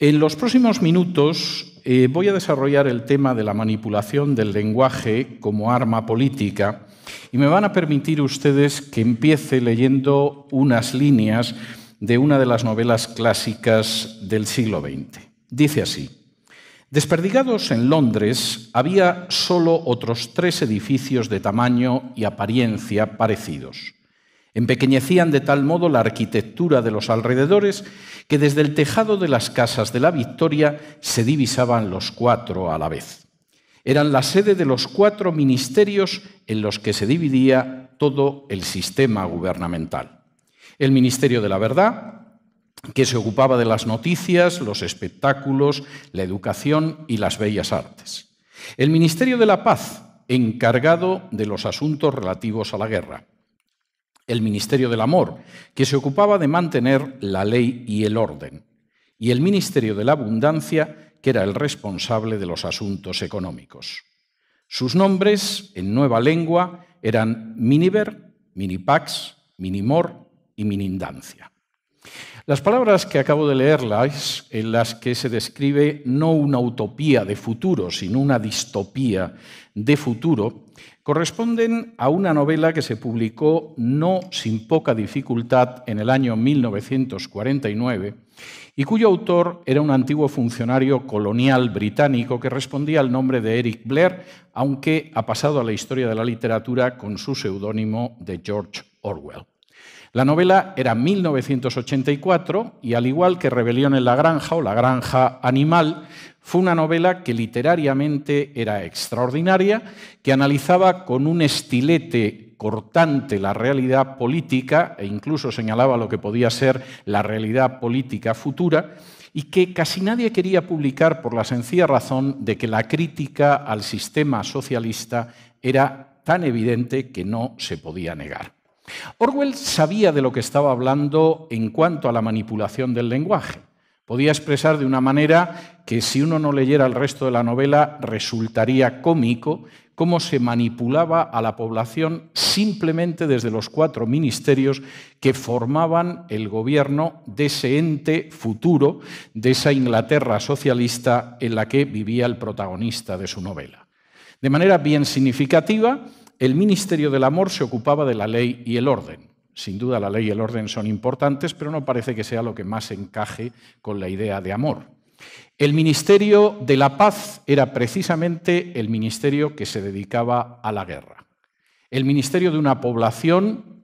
En los próximos minutos voy a desarrollar el tema de la manipulación del lenguaje como arma política y me van a permitir ustedes que empiece leyendo unas líneas de una de las novelas clásicas del siglo XX. Dice así: desperdigados en Londres había solo otros 3 edificios de tamaño y apariencia parecidos. Empequeñecían de tal modo la arquitectura de los alrededores que desde el tejado de las casas de la Victoria se divisaban los 4 a la vez. Eran la sede de los 4 ministerios en los que se dividía todo el sistema gubernamental. El Ministerio de la Verdad, que se ocupaba de las noticias, los espectáculos, la educación y las bellas artes. El Ministerio de la Paz, encargado de los asuntos relativos a la guerra. El Ministerio del Amor, que se ocupaba de mantener la ley y el orden. Y el Ministerio de la Abundancia, que era el responsable de los asuntos económicos. Sus nombres, en nueva lengua, eran Miniver, Minipax, Minimor y Minindancia. Las palabras que acabo de leerlas, en las que se describe no una utopía de futuro, sino una distopía de futuro, corresponden a una novela que se publicó no sin poca dificultad en el año 1949 y cuyo autor era un antiguo funcionario colonial británico que respondía al nombre de Eric Blair, aunque ha pasado a la historia de la literatura con su seudónimo de George Orwell. La novela era 1984 y, al igual que Rebelión en la Granja o La Granja Animal, fue una novela que literariamente era extraordinaria, que analizaba con un estilete cortante la realidad política e incluso señalaba lo que podía ser la realidad política futura y que casi nadie quería publicar por la sencilla razón de que la crítica al sistema socialista era tan evidente que no se podía negar. Orwell sabía de lo que estaba hablando en cuanto a la manipulación del lenguaje. Podía expresar de una manera que, si uno no leyera el resto de la novela, resultaría cómico cómo se manipulaba a la población simplemente desde los 4 ministerios que formaban el gobierno de ese ente futuro, de esa Inglaterra socialista en la que vivía el protagonista de su novela. De manera bien significativa, el Ministerio del Amor se ocupaba de la ley y el orden. Sin duda la ley y el orden son importantes, pero no parece que sea lo que más encaje con la idea de amor. El Ministerio de la Paz era precisamente el ministerio que se dedicaba a la guerra. El ministerio de una población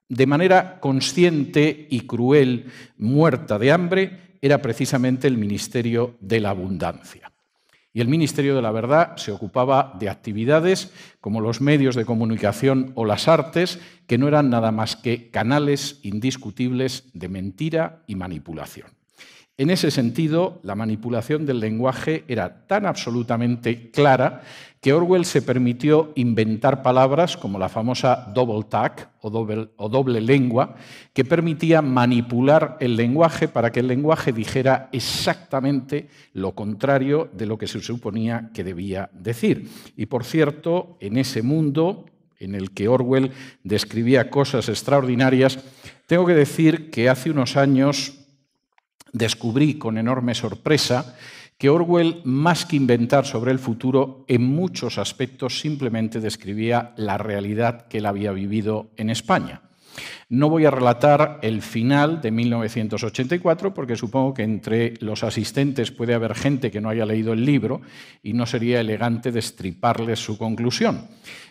de manera consciente y cruel, muerta de hambre, era precisamente el Ministerio de la Abundancia. Y el Ministerio de la Verdad se ocupaba de actividades como los medios de comunicación o las artes, que no eran nada más que canales indiscutibles de mentira y manipulación. En ese sentido, la manipulación del lenguaje era tan absolutamente clara que Orwell se permitió inventar palabras como la famosa double tag o doble lengua, que permitía manipular el lenguaje para que el lenguaje dijera exactamente lo contrario de lo que se suponía que debía decir. Y, por cierto, en ese mundo en el que Orwell describía cosas extraordinarias, tengo que decir que hace unos años descubrí con enorme sorpresa que Orwell, más que inventar sobre el futuro, en muchos aspectos simplemente describía la realidad que él había vivido en España. No voy a relatar el final de 1984 porque supongo que entre los asistentes puede haber gente que no haya leído el libro y no sería elegante destriparles su conclusión.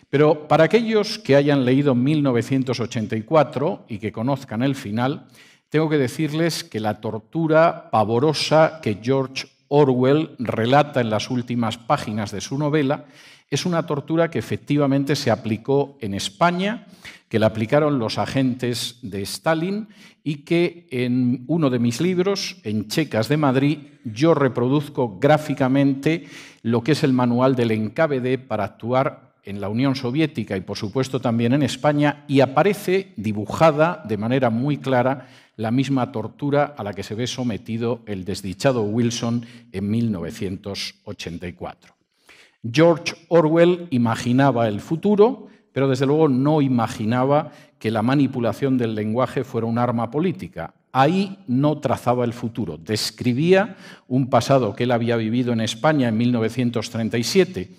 Pero para aquellos que hayan leído 1984 y que conozcan el final, tengo que decirles que la tortura pavorosa que George Orwell relata en las últimas páginas de su novela es una tortura que efectivamente se aplicó en España, que la aplicaron los agentes de Stalin y que en uno de mis libros, En Checas de Madrid, yo reproduzco gráficamente lo que es el manual del NKVD para actuar en la Unión Soviética y, por supuesto, también en España, y aparece dibujada de manera muy clara la misma tortura a la que se ve sometido el desdichado Wilson en 1984. George Orwell imaginaba el futuro, pero desde luego no imaginaba que la manipulación del lenguaje fuera un arma política. ahí no trazaba el futuro. Describía un pasado que él había vivido en España en 1937,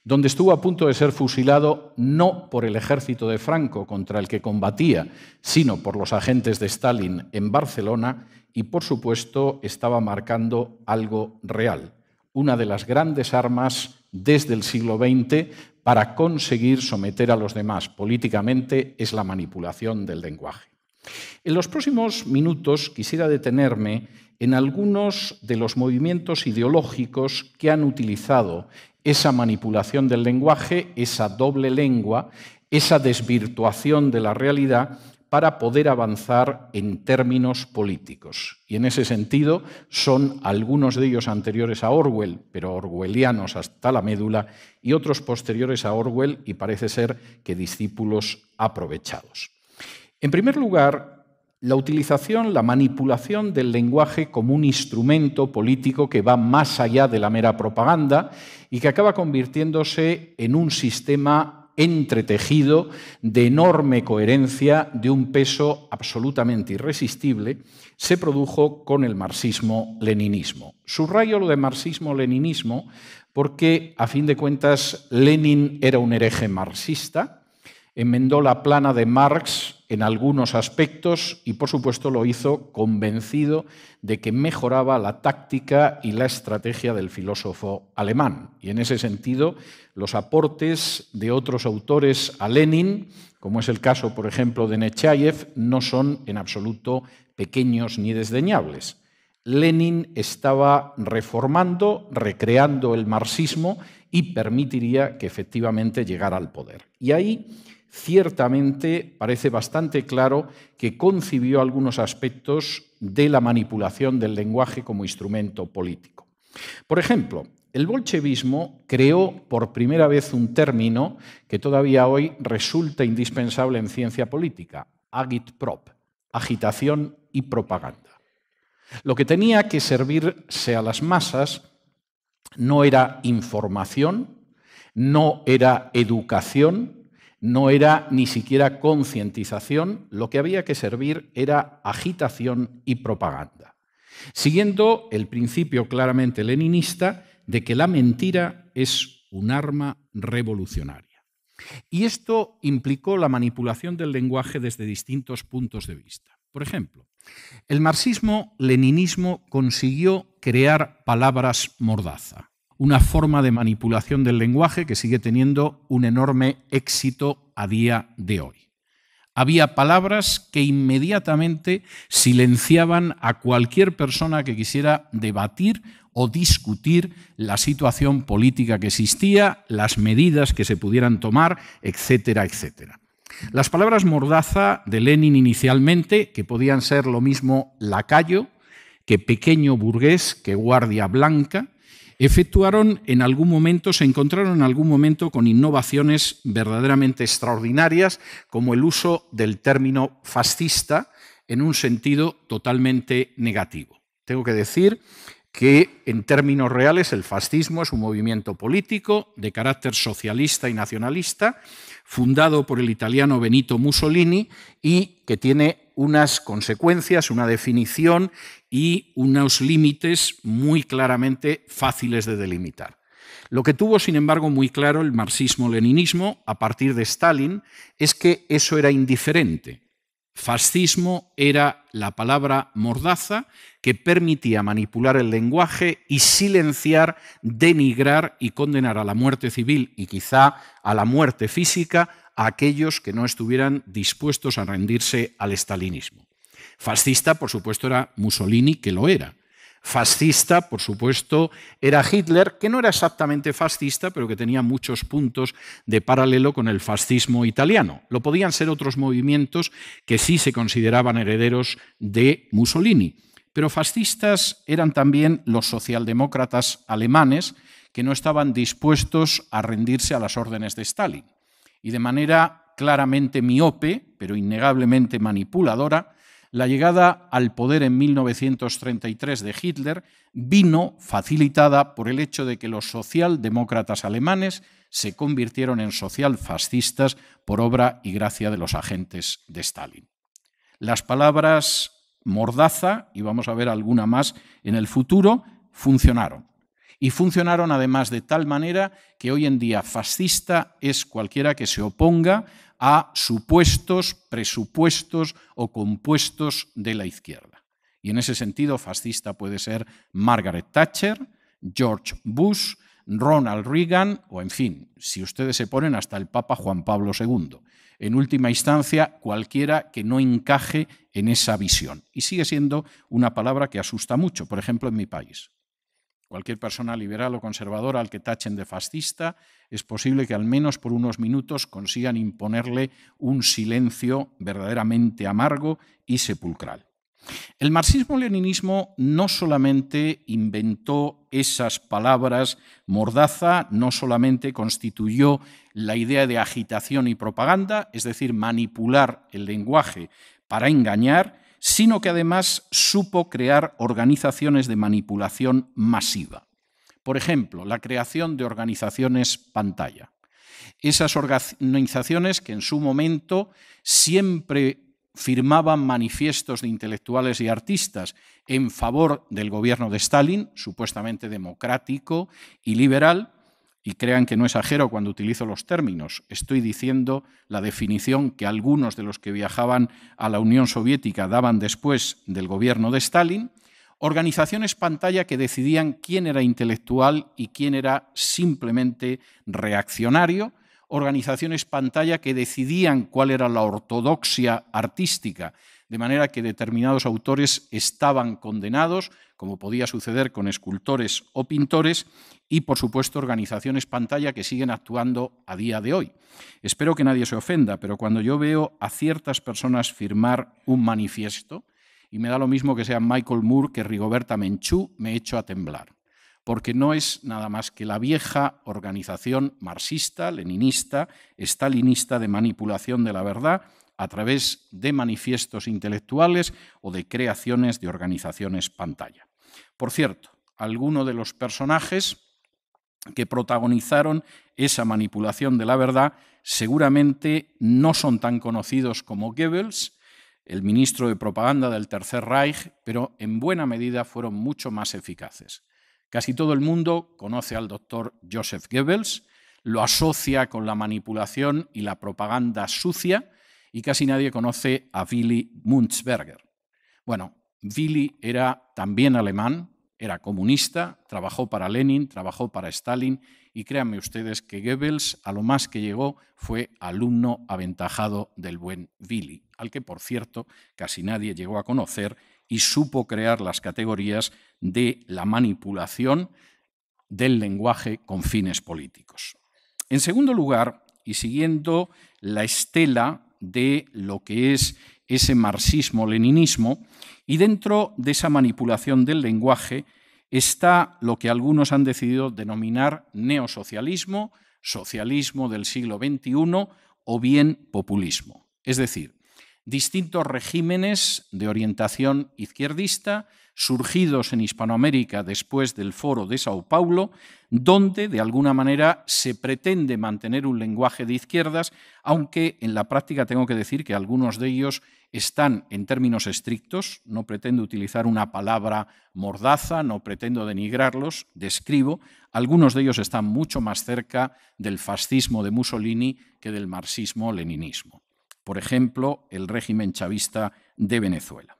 donde estuvo a punto de ser fusilado no por el ejército de Franco contra el que combatía, sino por los agentes de Stalin en Barcelona, y por supuesto estaba marcando algo real, una de las grandes armas desde el siglo XX para conseguir someter a los demás políticamente es la manipulación del lenguaje. En los próximos minutos quisiera detenerme en algunos de los movimientos ideológicos que han utilizado esa manipulación del lenguaje, esa doble lengua, esa desvirtuación de la realidad para poder avanzar en términos políticos. Y en ese sentido son algunos de ellos anteriores a Orwell, pero orwellianos hasta la médula, y otros posteriores a Orwell y parece ser que discípulos aprovechados. En primer lugar, la utilización, la manipulación del lenguaje como un instrumento político que va más allá de la mera propaganda y que acaba convirtiéndose en un sistema entretejido de enorme coherencia, de un peso absolutamente irresistible, se produjo con el marxismo-leninismo. Subrayo lo de marxismo-leninismo porque, a fin de cuentas, Lenin era un hereje marxista, enmendó la plana de Marx en algunos aspectos y, por supuesto, lo hizo convencido de que mejoraba la táctica y la estrategia del filósofo alemán. Y en ese sentido, los aportes de otros autores a Lenin, como es el caso, por ejemplo, de Nechayev, no son en absoluto pequeños ni desdeñables. Lenin estaba reformando, recreando el marxismo y permitiría que efectivamente llegara al poder. Y ahí ciertamente parece bastante claro que concibió algunos aspectos de la manipulación del lenguaje como instrumento político. Por ejemplo, el bolchevismo creó por primera vez un término que todavía hoy resulta indispensable en ciencia política, agitprop, agitación y propaganda. Lo que tenía que servirse a las masas no era información, no era educación, no era ni siquiera concientización, lo que había que servir era agitación y propaganda, siguiendo el principio claramente leninista de que la mentira es un arma revolucionaria. Y esto implicó la manipulación del lenguaje desde distintos puntos de vista. Por ejemplo, el marxismo-leninismo consiguió crear palabras mordaza, una forma de manipulación del lenguaje que sigue teniendo un enorme éxito a día de hoy. Había palabras que inmediatamente silenciaban a cualquier persona que quisiera debatir o discutir la situación política que existía, las medidas que se pudieran tomar, etcétera, etcétera. Las palabras mordaza de Lenin inicialmente, que podían ser lo mismo lacayo, que pequeño burgués, que guardia blanca, se encontraron en algún momento con innovaciones verdaderamente extraordinarias, como el uso del término fascista en un sentido totalmente negativo. Tengo que decir que, en términos reales, el fascismo es un movimiento político de carácter socialista y nacionalista, fundado por el italiano Benito Mussolini y que tiene unas consecuencias, una definición y unos límites muy claramente fáciles de delimitar. Lo que tuvo, sin embargo, muy claro el marxismo-leninismo a partir de Stalin es que eso era indiferente. Fascismo era la palabra mordaza que permitía manipular el lenguaje y silenciar, denigrar y condenar a la muerte civil y quizá a la muerte física a aquellos que no estuvieran dispuestos a rendirse al stalinismo. Fascista, por supuesto, era Mussolini, que lo era. Fascista, por supuesto, era Hitler, que no era exactamente fascista, pero que tenía muchos puntos de paralelo con el fascismo italiano. Lo podían ser otros movimientos que sí se consideraban herederos de Mussolini. Pero fascistas eran también los socialdemócratas alemanes, que no estaban dispuestos a rendirse a las órdenes de Stalin. Y de manera claramente miope, pero innegablemente manipuladora, la llegada al poder en 1933 de Hitler vino facilitada por el hecho de que los socialdemócratas alemanes se convirtieron en socialfascistas por obra y gracia de los agentes de Stalin. Las palabras Mordaza, y vamos a ver alguna más en el futuro, funcionaron. Y funcionaron además de tal manera que hoy en día fascista es cualquiera que se oponga a supuestos, presupuestos o compuestos de la izquierda. Y en ese sentido fascista puede ser Margaret Thatcher, George Bush, Ronald Reagan o, en fin, si ustedes se ponen, hasta el Papa Juan Pablo II. En última instancia, cualquiera que no encaje en esa visión. Y sigue siendo una palabra que asusta mucho, por ejemplo, en mi país. Cualquier persona liberal o conservadora al que tachen de fascista, es posible que al menos por unos minutos consigan imponerle un silencio verdaderamente amargo y sepulcral. El marxismo-leninismo no solamente inventó esas palabras mordaza, no solamente constituyó la idea de agitación y propaganda, es decir, manipular el lenguaje para engañar, sino que además supo crear organizaciones de manipulación masiva. Por ejemplo, la creación de organizaciones pantalla. Esas organizaciones que en su momento siempre firmaban manifiestos de intelectuales y artistas en favor del gobierno de Stalin, supuestamente democrático y liberal, y crean que no exagero cuando utilizo los términos, estoy diciendo la definición que algunos de los que viajaban a la Unión Soviética daban después del gobierno de Stalin, organizaciones pantalla que decidían quién era intelectual y quién era simplemente reaccionario, organizaciones pantalla que decidían cuál era la ortodoxia artística, de manera que determinados autores estaban condenados, como podía suceder con escultores o pintores, y, por supuesto, organizaciones pantalla que siguen actuando a día de hoy. Espero que nadie se ofenda, pero cuando yo veo a ciertas personas firmar un manifiesto, y me da lo mismo que sea Michael Moore que Rigoberta Menchú, me echo a temblar, porque no es nada más que la vieja organización marxista, leninista, stalinista de manipulación de la verdad a través de manifiestos intelectuales o de creaciones de organizaciones pantalla. Por cierto, algunos de los personajes que protagonizaron esa manipulación de la verdad seguramente no son tan conocidos como Goebbels, el ministro de propaganda del Tercer Reich, pero en buena medida fueron mucho más eficaces. Casi todo el mundo conoce al doctor Joseph Goebbels, lo asocia con la manipulación y la propaganda sucia, y casi nadie conoce a Willy Münzberger. Bueno, Willy era también alemán, era comunista, trabajó para Lenin, trabajó para Stalin, y créanme ustedes que Goebbels a lo más que llegó fue alumno aventajado del buen Willy, al que, por cierto, casi nadie llegó a conocer y supo crear las categorías de la manipulación del lenguaje con fines políticos. En segundo lugar, y siguiendo la estela de lo que es ese marxismo-leninismo, y dentro de esa manipulación del lenguaje está lo que algunos han decidido denominar neosocialismo, socialismo del siglo XXI o bien populismo. Es decir, distintos regímenes de orientación izquierdista surgidos en Hispanoamérica después del Foro de Sao Paulo, donde de alguna manera se pretende mantener un lenguaje de izquierdas, aunque en la práctica tengo que decir que algunos de ellos están en términos estrictos, no pretendo utilizar una palabra mordaza, no pretendo denigrarlos, describo, algunos de ellos están mucho más cerca del fascismo de Mussolini que del marxismo-leninismo. Por ejemplo, el régimen chavista de Venezuela.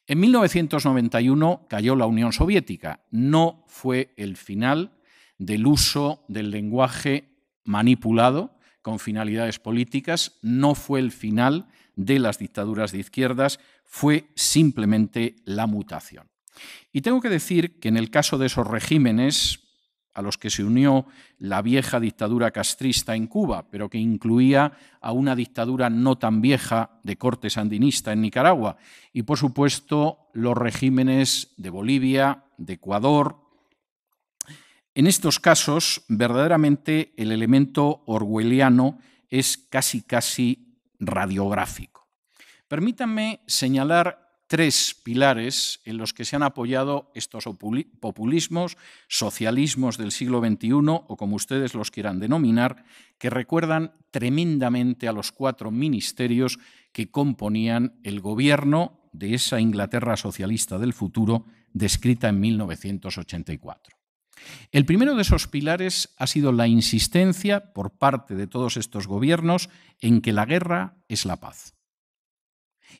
En 1991 cayó la Unión Soviética. No fue el final del uso del lenguaje manipulado con finalidades políticas, no fue el final de las dictaduras de izquierdas, fue simplemente la mutación. Y tengo que decir que en el caso de esos regímenes a los que se unió la vieja dictadura castrista en Cuba, pero que incluía a una dictadura no tan vieja de corte sandinista en Nicaragua, y por supuesto los regímenes de Bolivia, de Ecuador. En estos casos, verdaderamente el elemento orwelliano es casi radiográfico. Permítanme señalar tres pilares en los que se han apoyado estos populismos, socialismos del siglo XXI, o como ustedes los quieran denominar, que recuerdan tremendamente a los 4 ministerios que componían el gobierno de esa Inglaterra socialista del futuro descrita en 1984. El primero de esos pilares ha sido la insistencia por parte de todos estos gobiernos en que la guerra es la paz.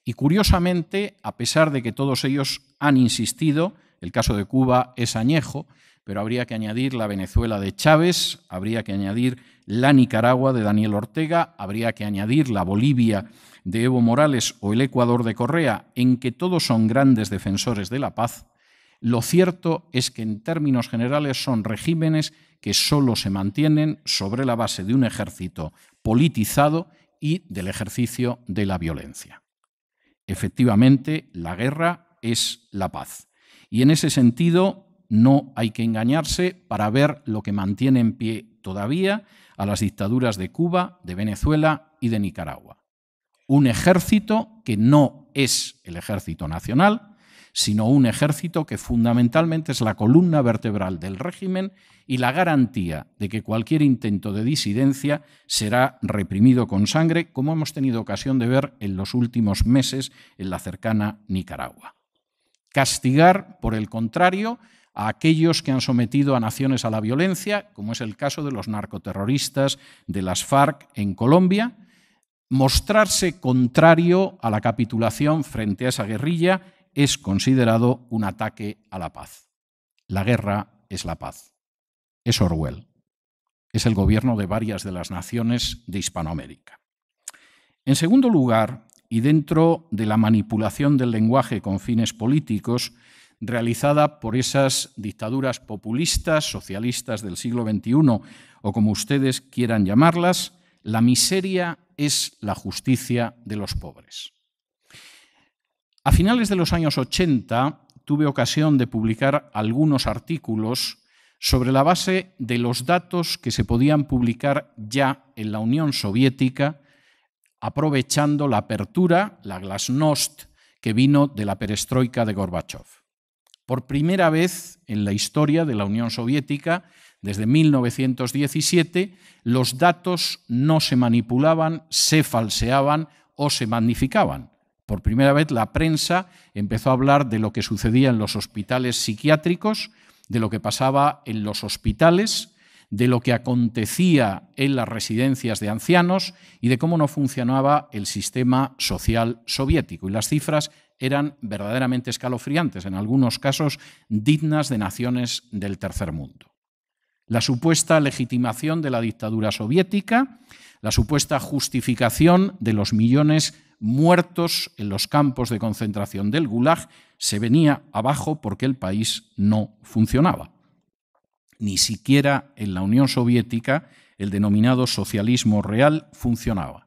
Y curiosamente, a pesar de que todos ellos han insistido, el caso de Cuba es añejo, pero habría que añadir la Venezuela de Chávez, habría que añadir la Nicaragua de Daniel Ortega, habría que añadir la Bolivia de Evo Morales o el Ecuador de Correa, en que todos son grandes defensores de la paz. Lo cierto es que en términos generales son regímenes que solo se mantienen sobre la base de un ejército politizado y del ejercicio de la violencia. Efectivamente, la guerra es la paz. Y en ese sentido, no hay que engañarse para ver lo que mantiene en pie todavía a las dictaduras de Cuba, de Venezuela y de Nicaragua. Un ejército que no es el ejército nacional, sino un ejército que fundamentalmente es la columna vertebral del régimen y la garantía de que cualquier intento de disidencia será reprimido con sangre, como hemos tenido ocasión de ver en los últimos meses en la cercana Nicaragua. Castigar, por el contrario, a aquellos que han sometido a naciones a la violencia, como es el caso de los narcoterroristas de las FARC en Colombia, mostrarse contrario a la capitulación frente a esa guerrilla es considerado un ataque a la paz. La guerra es la paz. Es Orwell. Es el gobierno de varias de las naciones de Hispanoamérica. En segundo lugar, y dentro de la manipulación del lenguaje con fines políticos realizada por esas dictaduras populistas, socialistas del siglo XXI, o como ustedes quieran llamarlas, la miseria es la justicia de los pobres. A finales de los años 80 tuve ocasión de publicar algunos artículos sobre la base de los datos que se podían publicar ya en la Unión Soviética, aprovechando la apertura, la glasnost, que vino de la perestroika de Gorbachov. Por primera vez en la historia de la Unión Soviética, desde 1917, los datos no se manipulaban, se falseaban o se magnificaban. Por primera vez la prensa empezó a hablar de lo que sucedía en los hospitales psiquiátricos, de lo que pasaba en los hospitales, de lo que acontecía en las residencias de ancianos y de cómo no funcionaba el sistema social soviético. Y las cifras eran verdaderamente escalofriantes, en algunos casos dignas de naciones del tercer mundo. La supuesta legitimación de la dictadura soviética, la supuesta justificación de los millones muertos en los campos de concentración del Gulag se venía abajo porque el país no funcionaba. Ni siquiera en la Unión Soviética el denominado socialismo real funcionaba.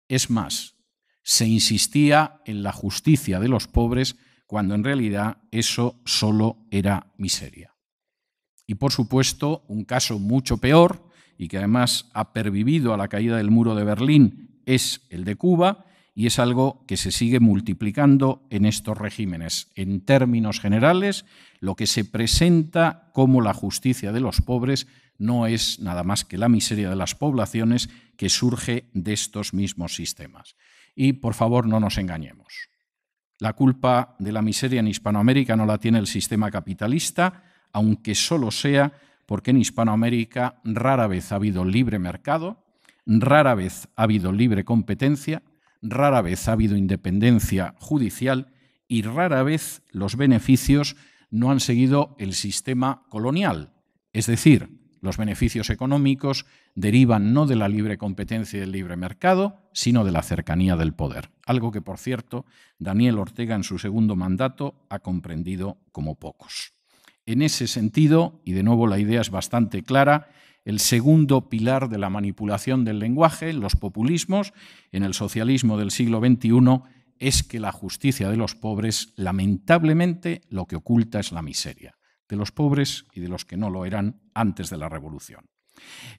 Es más, se insistía en la justicia de los pobres cuando en realidad eso solo era miseria. Y por supuesto, un caso mucho peor y que además ha pervivido a la caída del muro de Berlín es el de Cuba, y es algo que se sigue multiplicando en estos regímenes. En términos generales, lo que se presenta como la justicia de los pobres no es nada más que la miseria de las poblaciones que surge de estos mismos sistemas. Y, por favor, no nos engañemos. La culpa de la miseria en Hispanoamérica no la tiene el sistema capitalista, aunque solo sea porque en Hispanoamérica rara vez ha habido libre mercado, rara vez ha habido libre competencia, rara vez ha habido independencia judicial y rara vez los beneficios no han seguido el sistema colonial. Es decir, los beneficios económicos derivan no de la libre competencia y del libre mercado, sino de la cercanía del poder. Algo que, por cierto, Daniel Ortega en su segundo mandato ha comprendido como pocos. En ese sentido, y de nuevo la idea es bastante clara, el segundo pilar de la manipulación del lenguaje, en los populismos, en el socialismo del siglo XXI, es que la justicia de los pobres, lamentablemente, lo que oculta es la miseria de los pobres y de los que no lo eran antes de la revolución.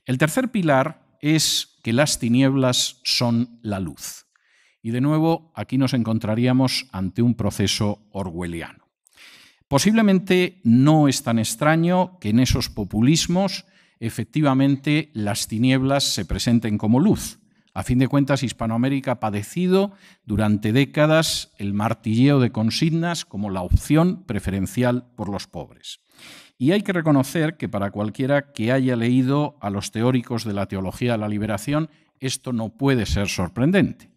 El tercer pilar es que las tinieblas son la luz. Y de nuevo, aquí nos encontraríamos ante un proceso orwelliano. Posiblemente no es tan extraño que en esos populismos efectivamente las tinieblas se presenten como luz. A fin de cuentas, Hispanoamérica ha padecido durante décadas el martilleo de consignas como la opción preferencial por los pobres. Y hay que reconocer que para cualquiera que haya leído a los teóricos de la teología de la liberación, esto no puede ser sorprendente.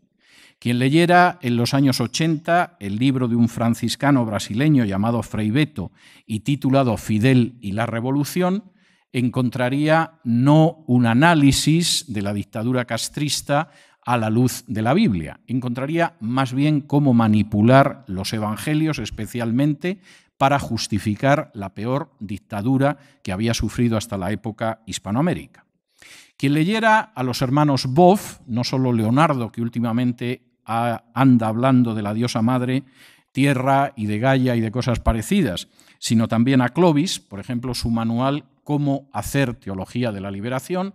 Quien leyera en los años 80 el libro de un franciscano brasileño llamado Frei Beto y titulado Fidel y la Revolución, encontraría no un análisis de la dictadura castrista a la luz de la Biblia, encontraría más bien cómo manipular los evangelios, especialmente para justificar la peor dictadura que había sufrido hasta la época Hispanoamérica. Quien leyera a los hermanos Boff, no solo Leonardo, que últimamente anda hablando de la diosa madre tierra y de Gaia y de cosas parecidas, sino también a Clovis, por ejemplo, su manual Cómo hacer teología de la liberación,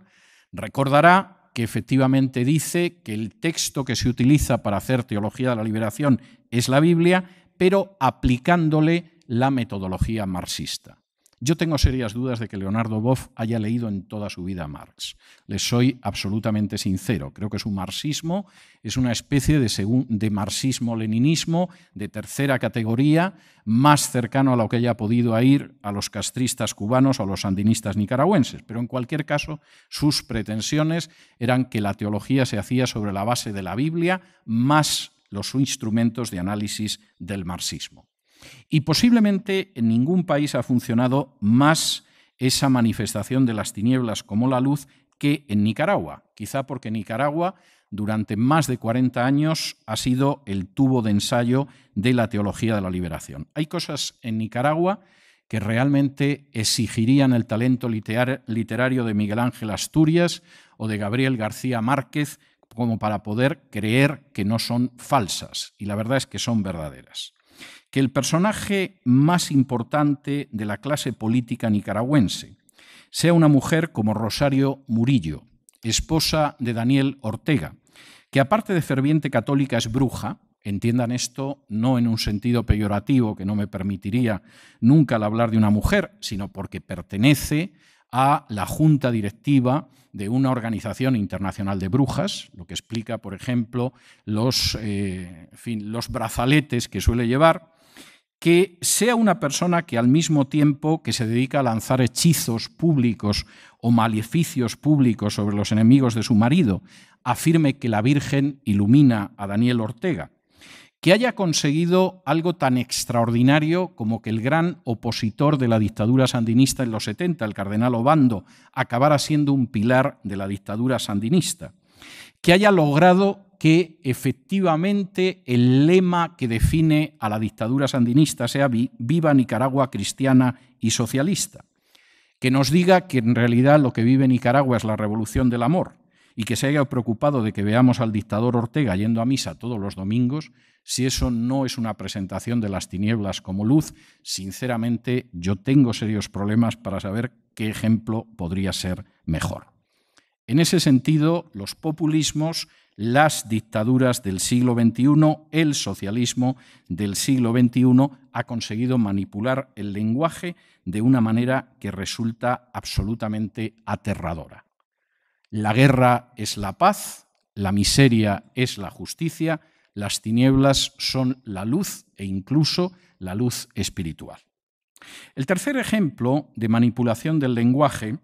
recordará que efectivamente dice que el texto que se utiliza para hacer teología de la liberación es la Biblia, pero aplicándole la metodología marxista. Yo tengo serias dudas de que Leonardo Boff haya leído en toda su vida a Marx. Les soy absolutamente sincero. Creo que su marxismo es una especie de marxismo-leninismo de tercera categoría, más cercano a lo que haya podido ir a los castristas cubanos o a los sandinistas nicaragüenses. Pero en cualquier caso, sus pretensiones eran que la teología se hacía sobre la base de la Biblia más los instrumentos de análisis del marxismo. Y posiblemente en ningún país ha funcionado más esa manifestación de las tinieblas como la luz que en Nicaragua, quizá porque Nicaragua durante más de 40 años ha sido el tubo de ensayo de la teología de la liberación. Hay cosas en Nicaragua que realmente exigirían el talento literario de Miguel Ángel Asturias o de Gabriel García Márquez como para poder creer que no son falsas, y la verdad es que son verdaderas. Que el personaje más importante de la clase política nicaragüense sea una mujer como Rosario Murillo, esposa de Daniel Ortega, que aparte de ferviente católica es bruja, entiendan esto no en un sentido peyorativo que no me permitiría nunca al hablar de una mujer, sino porque pertenece a la junta directiva de una organización internacional de brujas, lo que explica, por ejemplo, los brazaletes que suele llevar, que sea una persona que al mismo tiempo que se dedica a lanzar hechizos públicos o maleficios públicos sobre los enemigos de su marido, afirme que la Virgen ilumina a Daniel Ortega, que haya conseguido algo tan extraordinario como que el gran opositor de la dictadura sandinista en los 70, el cardenal Obando, acabara siendo un pilar de la dictadura sandinista, que haya logrado que efectivamente el lema que define a la dictadura sandinista sea «Viva Nicaragua cristiana y socialista», que nos diga que en realidad lo que vive Nicaragua es la revolución del amor y que se haya preocupado de que veamos al dictador Ortega yendo a misa todos los domingos. Si eso no es una presentación de las tinieblas como luz, sinceramente yo tengo serios problemas para saber qué ejemplo podría ser mejor. En ese sentido, los populismos, las dictaduras del siglo XXI, el socialismo del siglo XXI ha conseguido manipular el lenguaje de una manera que resulta absolutamente aterradora. La guerra es la paz, la miseria es la justicia, las tinieblas son la luz e incluso la luz espiritual. El tercer ejemplo de manipulación del lenguaje,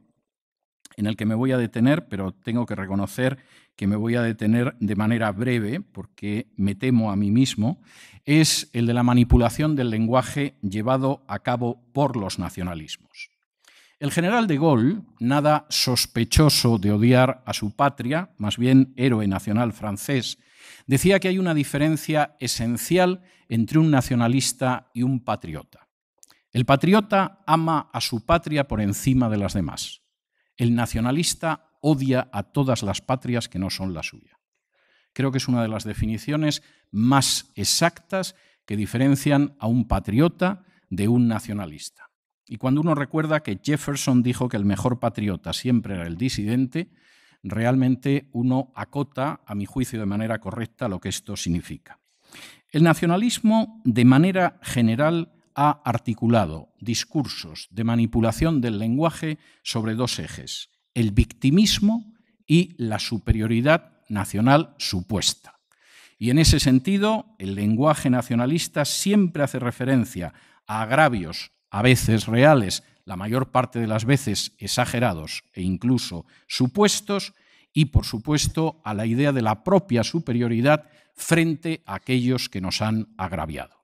en el que me voy a detener, pero tengo que reconocer que me voy a detener de manera breve, porque me temo a mí mismo, es el de la manipulación del lenguaje llevado a cabo por los nacionalismos. El general de Gaulle, nada sospechoso de odiar a su patria, más bien héroe nacional francés, decía que hay una diferencia esencial entre un nacionalista y un patriota. El patriota ama a su patria por encima de las demás. El nacionalista odia a todas las patrias que no son la suya. Creo que es una de las definiciones más exactas que diferencian a un patriota de un nacionalista. Y cuando uno recuerda que Jefferson dijo que el mejor patriota siempre era el disidente, realmente uno acota, a mi juicio de manera correcta, lo que esto significa. El nacionalismo, de manera general, ha articulado discursos de manipulación del lenguaje sobre dos ejes: el victimismo y la superioridad nacional supuesta. Y en ese sentido, el lenguaje nacionalista siempre hace referencia a agravios, a veces reales, la mayor parte de las veces exagerados e incluso supuestos, y, por supuesto, a la idea de la propia superioridad frente a aquellos que nos han agraviado.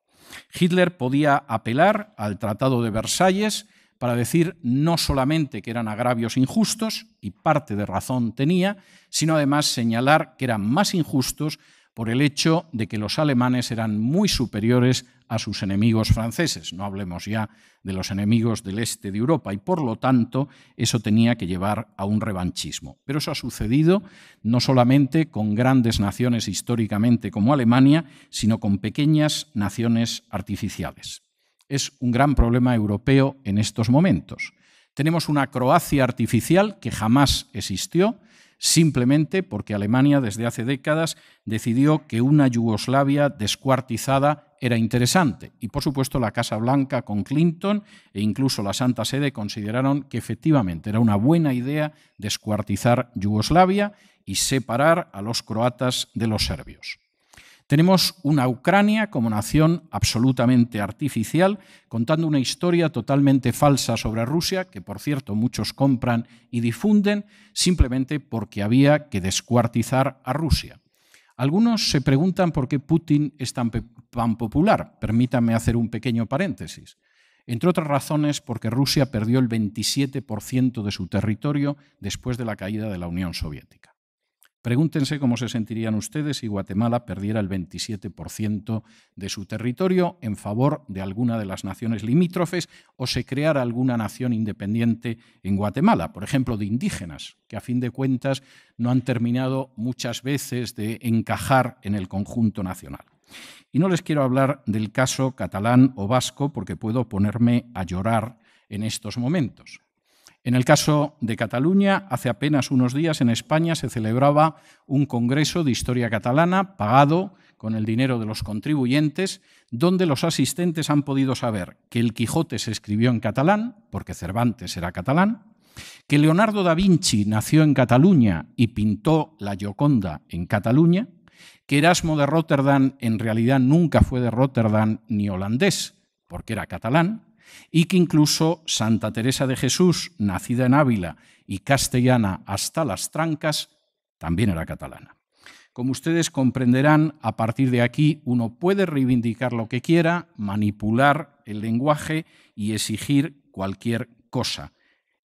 Hitler podía apelar al Tratado de Versalles para decir no solamente que eran agravios injustos, y parte de razón tenía, sino además señalar que eran más injustos por el hecho de que los alemanes eran muy superiores a sus enemigos franceses, no hablemos ya de los enemigos del este de Europa, y por lo tanto eso tenía que llevar a un revanchismo. Pero eso ha sucedido no solamente con grandes naciones históricamente como Alemania, sino con pequeñas naciones artificiales. Es un gran problema europeo en estos momentos. Tenemos una Croacia artificial que jamás existió, simplemente porque Alemania desde hace décadas decidió que una Yugoslavia descuartizada era interesante. Y por supuesto la Casa Blanca con Clinton e incluso la Santa Sede consideraron que efectivamente era una buena idea descuartizar Yugoslavia y separar a los croatas de los serbios. Tenemos una Ucrania como nación absolutamente artificial, contando una historia totalmente falsa sobre Rusia, que por cierto muchos compran y difunden, simplemente porque había que descuartizar a Rusia. Algunos se preguntan por qué Putin es tan popular. Permítanme hacer un pequeño paréntesis. Entre otras razones, porque Rusia perdió el 27% de su territorio después de la caída de la Unión Soviética. Pregúntense cómo se sentirían ustedes si Guatemala perdiera el 27% de su territorio en favor de alguna de las naciones limítrofes o se creara alguna nación independiente en Guatemala, por ejemplo, de indígenas, que a fin de cuentas no han terminado muchas veces de encajar en el conjunto nacional. Y no les quiero hablar del caso catalán o vasco porque puedo ponerme a llorar en estos momentos. En el caso de Cataluña, hace apenas unos días en España se celebraba un congreso de historia catalana pagado con el dinero de los contribuyentes, donde los asistentes han podido saber que el Quijote se escribió en catalán, porque Cervantes era catalán, que Leonardo da Vinci nació en Cataluña y pintó la Gioconda en Cataluña, que Erasmo de Róterdam en realidad nunca fue de Róterdam ni holandés, porque era catalán, y que incluso Santa Teresa de Jesús, nacida en Ávila y castellana hasta las trancas, también era catalana. Como ustedes comprenderán, a partir de aquí uno puede reivindicar lo que quiera, manipular el lenguaje y exigir cualquier cosa.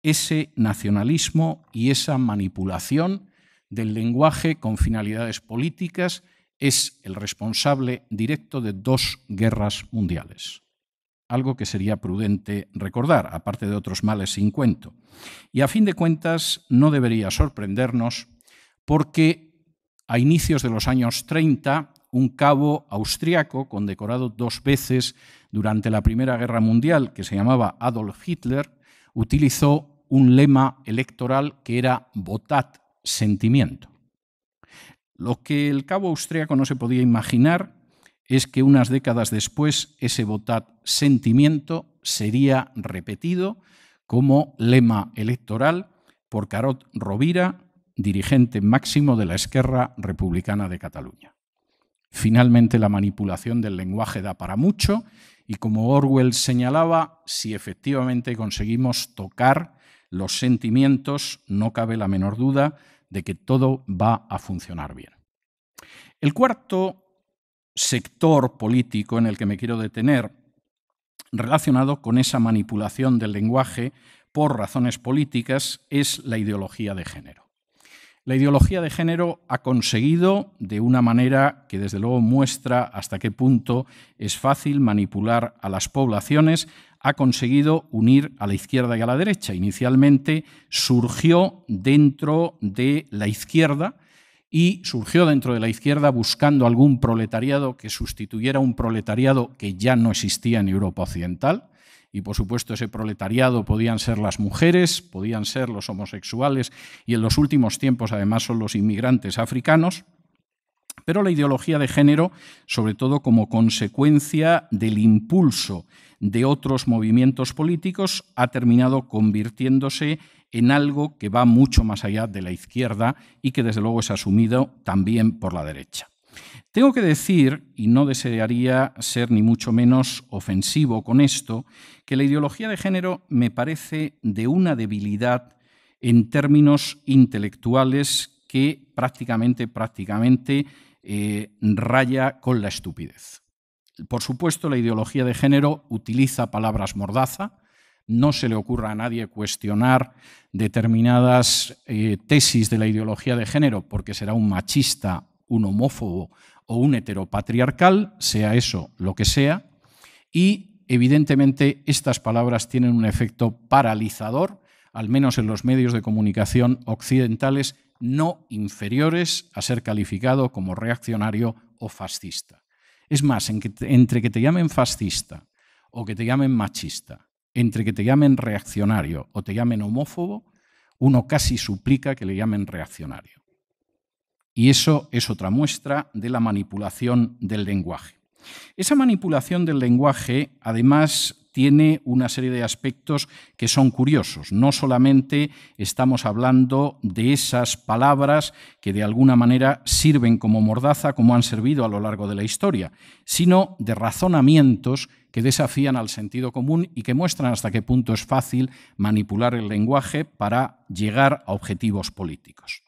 Ese nacionalismo y esa manipulación del lenguaje con finalidades políticas es el responsable directo de 2 guerras mundiales. Algo que sería prudente recordar, aparte de otros males sin cuento. Y a fin de cuentas no debería sorprendernos porque a inicios de los años 30 un cabo austriaco condecorado 2 veces durante la Primera Guerra Mundial, que se llamaba Adolf Hitler, utilizó un lema electoral que era «Votat sentimiento». Lo que el cabo austriaco no se podía imaginar es que unas décadas después ese votat sentimiento sería repetido como lema electoral por Carod Rovira, dirigente máximo de la Esquerra Republicana de Cataluña. Finalmente, la manipulación del lenguaje da para mucho y, como Orwell señalaba, si efectivamente conseguimos tocar los sentimientos, no cabe la menor duda de que todo va a funcionar bien. El cuarto sector político en el que me quiero detener, relacionado con esa manipulación del lenguaje por razones políticas, es la ideología de género. La ideología de género ha conseguido, de una manera que desde luego muestra hasta qué punto es fácil manipular a las poblaciones, ha conseguido unir a la izquierda y a la derecha. Inicialmente surgió dentro de la izquierda, y surgió dentro de la izquierda buscando algún proletariado que sustituyera un proletariado que ya no existía en Europa Occidental. Y, por supuesto, ese proletariado podían ser las mujeres, podían ser los homosexuales y en los últimos tiempos, además, son los inmigrantes africanos. Pero la ideología de género, sobre todo como consecuencia del impulso de otros movimientos políticos, ha terminado convirtiéndose en algo que va mucho más allá de la izquierda y que desde luego es asumido también por la derecha. Tengo que decir, y no desearía ser ni mucho menos ofensivo con esto, que la ideología de género me parece de una debilidad en términos intelectuales que prácticamente raya con la estupidez. Por supuesto, la ideología de género utiliza palabras mordaza. No se le ocurra a nadie cuestionar determinadas tesis de la ideología de género porque será un machista, un homófobo o un heteropatriarcal, sea eso lo que sea, y evidentemente estas palabras tienen un efecto paralizador, al menos en los medios de comunicación occidentales, no inferiores a ser calificado como reaccionario o fascista. Es más, entre que te llamen fascista o que te llamen machista, entre que te llamen reaccionario o te llamen homófobo, uno casi suplica que le llamen reaccionario. Y eso es otra muestra de la manipulación del lenguaje. Esa manipulación del lenguaje, además, tiene una serie de aspectos que son curiosos. No solamente estamos hablando de esas palabras que de alguna manera sirven como mordaza, como han servido a lo largo de la historia, sino de razonamientos que desafían al sentido común y que muestran hasta qué punto es fácil manipular el lenguaje para llegar a objetivos políticos.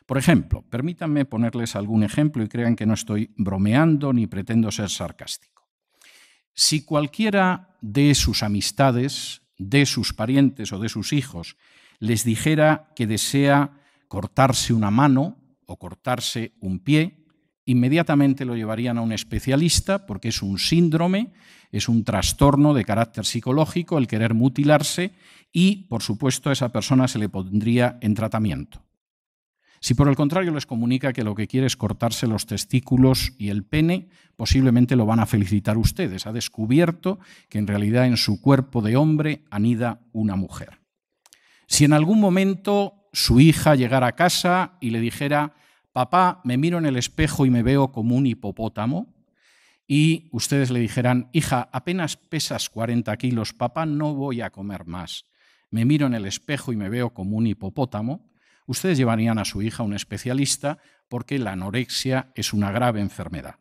Por ejemplo, permítanme ponerles algún ejemplo y crean que no estoy bromeando ni pretendo ser sarcástico. Si cualquiera de sus amistades, de sus parientes o de sus hijos les dijera que desea cortarse una mano o cortarse un pie, inmediatamente lo llevarían a un especialista porque es un síndrome, es un trastorno de carácter psicológico el querer mutilarse y, por supuesto, a esa persona se le pondría en tratamiento. Si por el contrario les comunica que lo que quiere es cortarse los testículos y el pene, posiblemente lo van a felicitar ustedes. Ha descubierto que en realidad en su cuerpo de hombre anida una mujer. Si en algún momento su hija llegara a casa y le dijera: papá, me miro en el espejo y me veo como un hipopótamo, y ustedes le dijeran: hija, apenas pesas 40 kilos, papá, no voy a comer más, me miro en el espejo y me veo como un hipopótamo, ustedes llevarían a su hija a un especialista porque la anorexia es una grave enfermedad.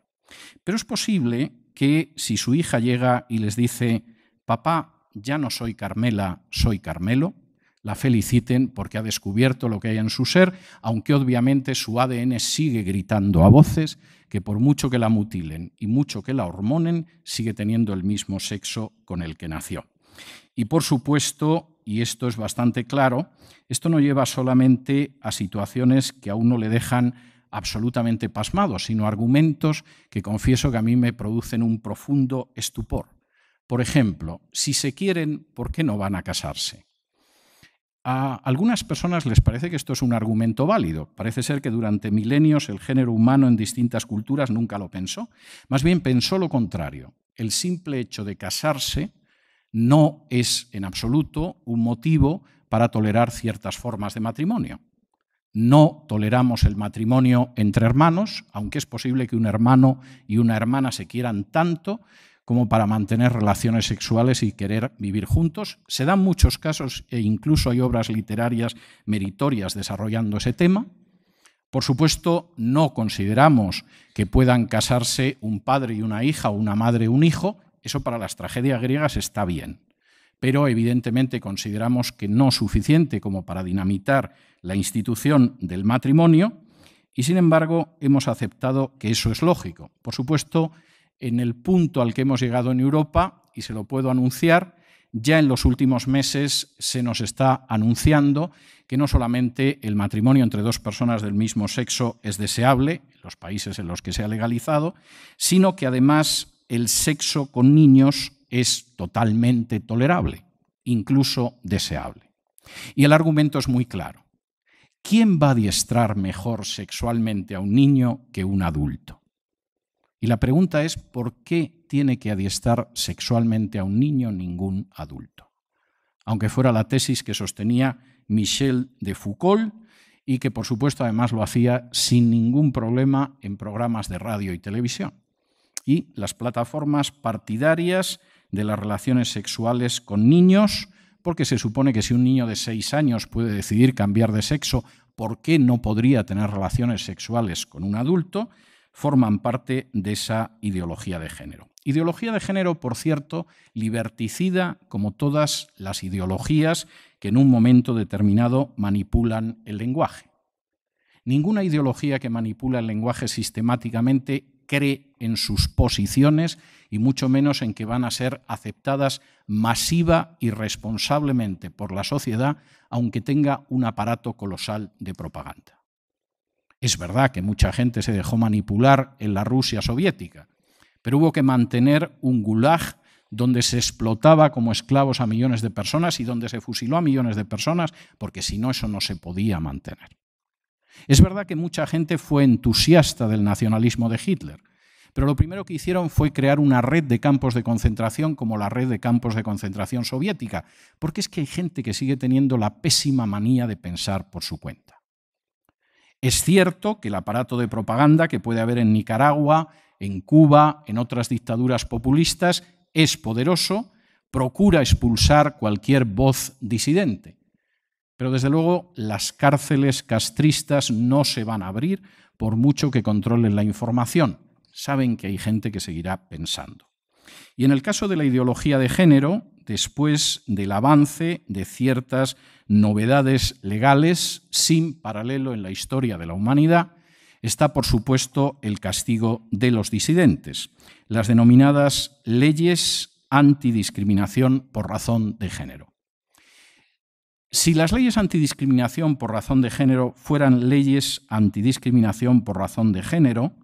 Pero es posible que si su hija llega y les dice: papá, ya no soy Carmela, soy Carmelo, la feliciten porque ha descubierto lo que hay en su ser, aunque obviamente su ADN sigue gritando a voces que por mucho que la mutilen y mucho que la hormonen, sigue teniendo el mismo sexo con el que nació. Y por supuesto, y esto es bastante claro, esto no lleva solamente a situaciones que a uno le dejan absolutamente pasmado, sino argumentos que confieso que a mí me producen un profundo estupor. Por ejemplo, si se quieren, ¿por qué no van a casarse? A algunas personas les parece que esto es un argumento válido. Parece ser que durante milenios el género humano en distintas culturas nunca lo pensó. Más bien pensó lo contrario. El simple hecho de casarse no es en absoluto un motivo para tolerar ciertas formas de matrimonio. No toleramos el matrimonio entre hermanos, aunque es posible que un hermano y una hermana se quieran tanto como para mantener relaciones sexuales y querer vivir juntos. Se dan muchos casos e incluso hay obras literarias meritorias desarrollando ese tema. Por supuesto, no consideramos que puedan casarse un padre y una hija o una madre y un hijo. Eso para las tragedias griegas está bien. Pero evidentemente consideramos que no es suficiente como para dinamitar la institución del matrimonio y, sin embargo, hemos aceptado que eso es lógico. Por supuesto, en el punto al que hemos llegado en Europa, y se lo puedo anunciar, ya en los últimos meses se nos está anunciando que no solamente el matrimonio entre dos personas del mismo sexo es deseable, en los países en los que se ha legalizado, sino que además el sexo con niños es totalmente tolerable, incluso deseable. Y el argumento es muy claro. ¿Quién va a adiestrar mejor sexualmente a un niño que un adulto? Y la pregunta es, ¿por qué tiene que adiestrar sexualmente a un niño ningún adulto? Aunque fuera la tesis que sostenía Michel de Foucault y que, por supuesto, además lo hacía sin ningún problema en programas de radio y televisión. Y las plataformas partidarias de las relaciones sexuales con niños, porque se supone que si un niño de 6 años puede decidir cambiar de sexo, ¿por qué no podría tener relaciones sexuales con un adulto?, forman parte de esa ideología de género. Ideología de género, por cierto, liberticida como todas las ideologías que en un momento determinado manipulan el lenguaje. Ninguna ideología que manipula el lenguaje sistemáticamente cree en sus posiciones y mucho menos en que van a ser aceptadas masiva y responsablemente por la sociedad, aunque tenga un aparato colosal de propaganda. Es verdad que mucha gente se dejó manipular en la Rusia soviética, pero hubo que mantener un gulag donde se explotaba como esclavos a millones de personas y donde se fusiló a millones de personas, porque si no, eso no se podía mantener. Es verdad que mucha gente fue entusiasta del nacionalismo de Hitler, pero lo primero que hicieron fue crear una red de campos de concentración como la red de campos de concentración soviética, porque es que hay gente que sigue teniendo la pésima manía de pensar por su cuenta. Es cierto que el aparato de propaganda que puede haber en Nicaragua, en Cuba, en otras dictaduras populistas, es poderoso, procura expulsar cualquier voz disidente. Pero desde luego las cárceles castristas no se van a abrir por mucho que controlen la información. Saben que hay gente que seguirá pensando. Y en el caso de la ideología de género, después del avance de ciertas novedades legales sin paralelo en la historia de la humanidad, está, por supuesto, el castigo de los disidentes, las denominadas leyes antidiscriminación por razón de género. Si las leyes antidiscriminación por razón de género fueran leyes antidiscriminación por razón de género,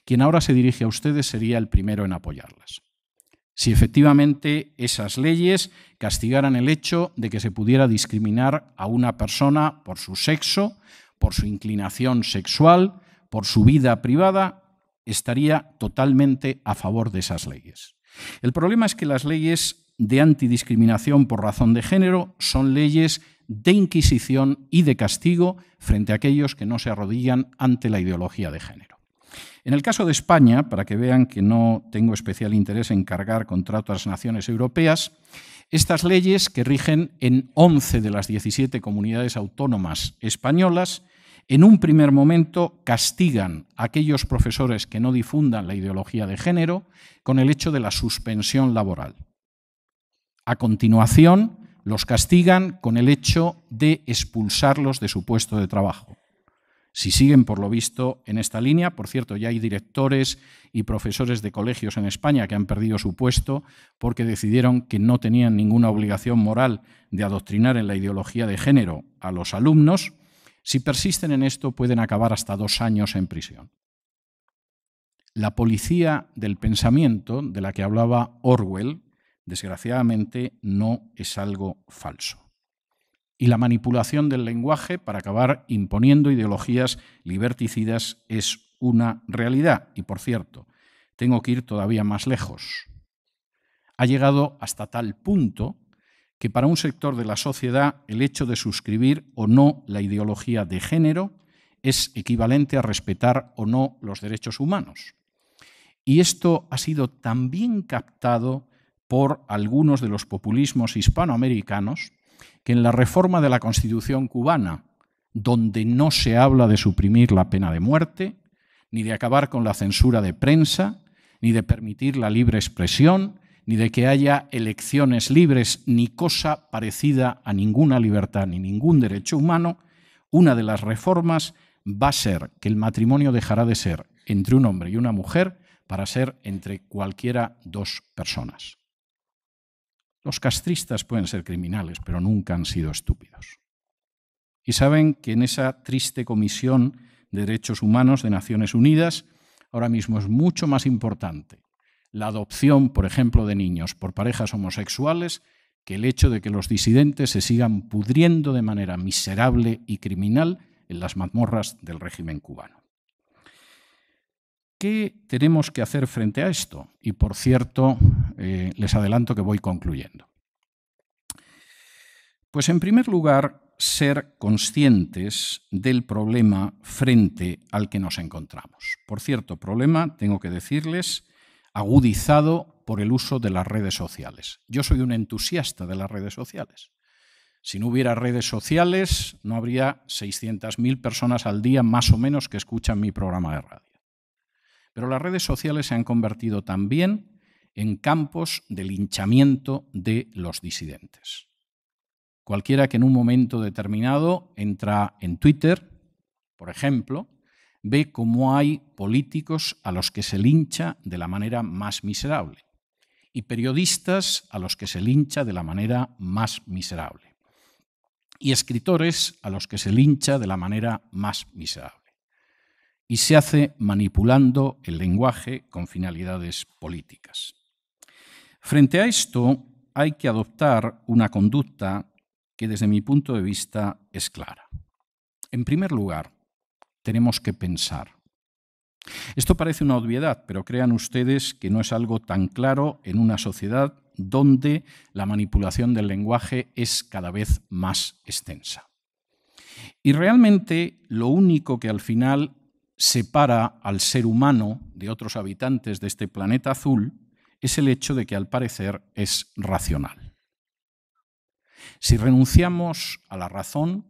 quien ahora se dirige a ustedes sería el primero en apoyarlas. Si efectivamente esas leyes castigaran el hecho de que se pudiera discriminar a una persona por su sexo, por su inclinación sexual, por su vida privada, estaría totalmente a favor de esas leyes. El problema es que las leyes de antidiscriminación por razón de género son leyes de inquisición y de castigo frente a aquellos que no se arrodillan ante la ideología de género. En el caso de España, para que vean que no tengo especial interés en cargar contra otras naciones europeas, estas leyes, que rigen en 11 de las 17 comunidades autónomas españolas, en un primer momento castigan a aquellos profesores que no difundan la ideología de género con el hecho de la suspensión laboral. A continuación, los castigan con el hecho de expulsarlos de su puesto de trabajo. Si siguen, por lo visto, en esta línea, por cierto, ya hay directores y profesores de colegios en España que han perdido su puesto porque decidieron que no tenían ninguna obligación moral de adoctrinar en la ideología de género a los alumnos. Si persisten en esto, pueden acabar hasta 2 años en prisión. La policía del pensamiento, de la que hablaba Orwell, desgraciadamente no es algo falso. Y la manipulación del lenguaje para acabar imponiendo ideologías liberticidas es una realidad. Y, por cierto, tengo que ir todavía más lejos. Ha llegado hasta tal punto que para un sector de la sociedad el hecho de suscribir o no la ideología de género es equivalente a respetar o no los derechos humanos. Y esto ha sido también captado por algunos de los populismos hispanoamericanos que en la reforma de la Constitución cubana, donde no se habla de suprimir la pena de muerte, ni de acabar con la censura de prensa, ni de permitir la libre expresión, ni de que haya elecciones libres, ni cosa parecida a ninguna libertad ni ningún derecho humano, una de las reformas va a ser que el matrimonio dejará de ser entre un hombre y una mujer para ser entre cualquiera 2 personas. Los castristas pueden ser criminales, pero nunca han sido estúpidos. Y saben que en esa triste Comisión de Derechos Humanos de Naciones Unidas ahora mismo es mucho más importante la adopción, por ejemplo, de niños por parejas homosexuales que el hecho de que los disidentes se sigan pudriendo de manera miserable y criminal en las mazmorras del régimen cubano. ¿Qué tenemos que hacer frente a esto? Y, por cierto, les adelanto que voy concluyendo. Pues, en primer lugar, ser conscientes del problema frente al que nos encontramos. Por cierto, problema, tengo que decirles, agudizado por el uso de las redes sociales. Yo soy un entusiasta de las redes sociales. Si no hubiera redes sociales, no habría 600.000 personas al día más o menos que escuchan mi programa de radio. Pero las redes sociales se han convertido también en campos de linchamiento de los disidentes. Cualquiera que en un momento determinado entra en Twitter, por ejemplo, ve cómo hay políticos a los que se lincha de la manera más miserable y periodistas a los que se lincha de la manera más miserable y escritores a los que se lincha de la manera más miserable. Y se hace manipulando el lenguaje con finalidades políticas. Frente a esto, hay que adoptar una conducta que desde mi punto de vista es clara. En primer lugar, tenemos que pensar. Esto parece una obviedad, pero crean ustedes que no es algo tan claro en una sociedad donde la manipulación del lenguaje es cada vez más extensa. Y realmente lo único que al final separa al ser humano de otros habitantes de este planeta azul es el hecho de que al parecer es racional. Si renunciamos a la razón,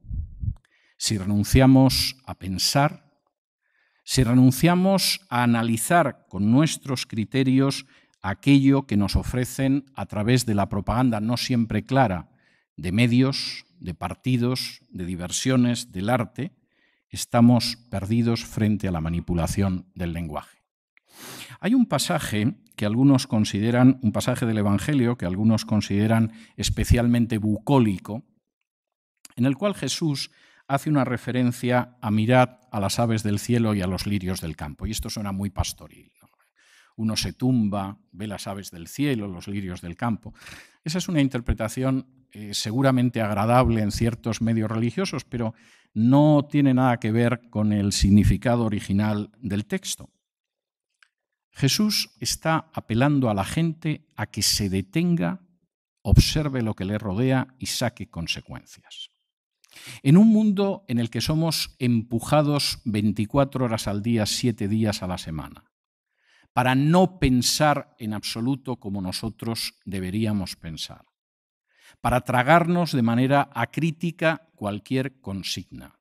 si renunciamos a pensar, si renunciamos a analizar con nuestros criterios aquello que nos ofrecen a través de la propaganda no siempre clara de medios, de partidos, de diversiones, del arte, estamos perdidos frente a la manipulación del lenguaje. Hay un pasaje que algunos consideran, un pasaje del Evangelio que algunos consideran especialmente bucólico, en el cual Jesús hace una referencia a mirad a las aves del cielo y a los lirios del campo. Y esto suena muy pastoril, ¿no? Uno se tumba, ve las aves del cielo, los lirios del campo. Esa es una interpretación seguramente agradable en ciertos medios religiosos, pero no tiene nada que ver con el significado original del texto. Jesús está apelando a la gente a que se detenga, observe lo que le rodea y saque consecuencias. En un mundo en el que somos empujados 24 horas al día, 7 días a la semana, para no pensar en absoluto como nosotros deberíamos pensar, para tragarnos de manera acrítica cualquier consigna,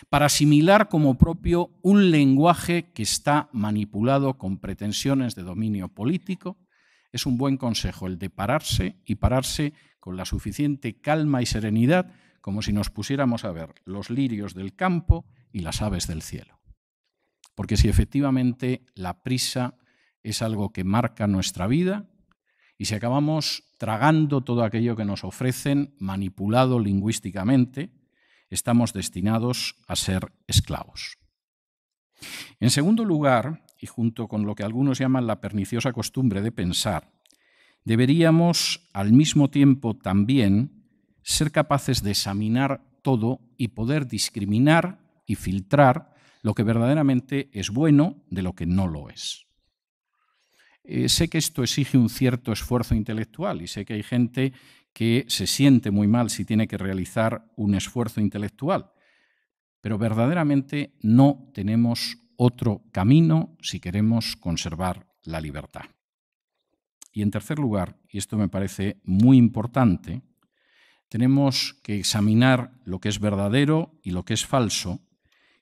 para asimilar como propio un lenguaje que está manipulado con pretensiones de dominio político, es un buen consejo el de pararse y pararse con la suficiente calma y serenidad como si nos pusiéramos a ver los lirios del campo y las aves del cielo. Porque si efectivamente la prisa es algo que marca nuestra vida y si acabamos tragando todo aquello que nos ofrecen, manipulado lingüísticamente, estamos destinados a ser esclavos. En segundo lugar, y junto con lo que algunos llaman la perniciosa costumbre de pensar, deberíamos al mismo tiempo también ser capaces de examinar todo y poder discriminar y filtrar lo que verdaderamente es bueno de lo que no lo es. Sé que esto exige un cierto esfuerzo intelectual y sé que hay gente que se siente muy mal si tiene que realizar un esfuerzo intelectual, pero verdaderamente no tenemos otro camino si queremos conservar la libertad. Y en tercer lugar, y esto me parece muy importante, tenemos que examinar lo que es verdadero y lo que es falso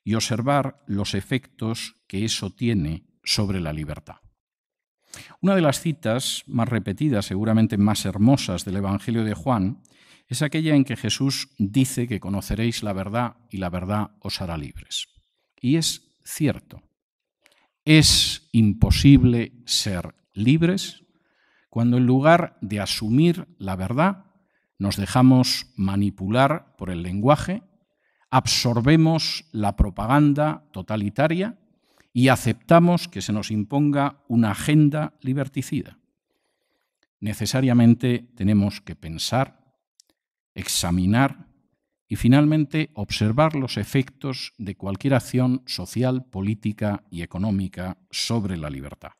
y observar los efectos que eso tiene sobre la libertad. Una de las citas más repetidas, seguramente más hermosas del Evangelio de Juan, es aquella en que Jesús dice que conoceréis la verdad y la verdad os hará libres. Y es cierto. Es imposible ser libres cuando en lugar de asumir la verdad nos dejamos manipular por el lenguaje, absorbemos la propaganda totalitaria y aceptamos que se nos imponga una agenda liberticida. Necesariamente tenemos que pensar, examinar y finalmente observar los efectos de cualquier acción social, política y económica sobre la libertad.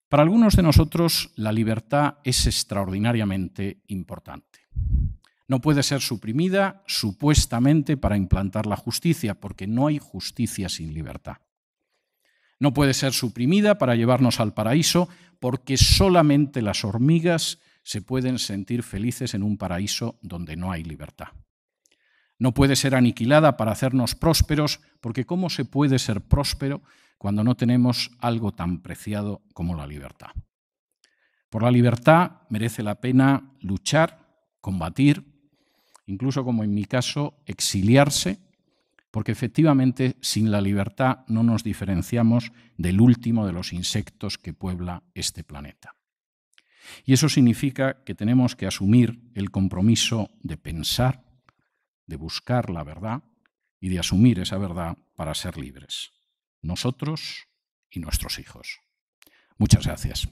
Para algunos de nosotros la libertad es extraordinariamente importante. No puede ser suprimida supuestamente para implantar la justicia, porque no hay justicia sin libertad. No puede ser suprimida para llevarnos al paraíso, porque solamente las hormigas se pueden sentir felices en un paraíso donde no hay libertad. No puede ser aniquilada para hacernos prósperos, porque ¿cómo se puede ser próspero cuando no tenemos algo tan preciado como la libertad? Por la libertad merece la pena luchar, combatir, incluso como en mi caso, exiliarse, porque efectivamente sin la libertad no nos diferenciamos del último de los insectos que puebla este planeta. Y eso significa que tenemos que asumir el compromiso de pensar, de buscar la verdad y de asumir esa verdad para ser libres, nosotros y nuestros hijos. Muchas gracias.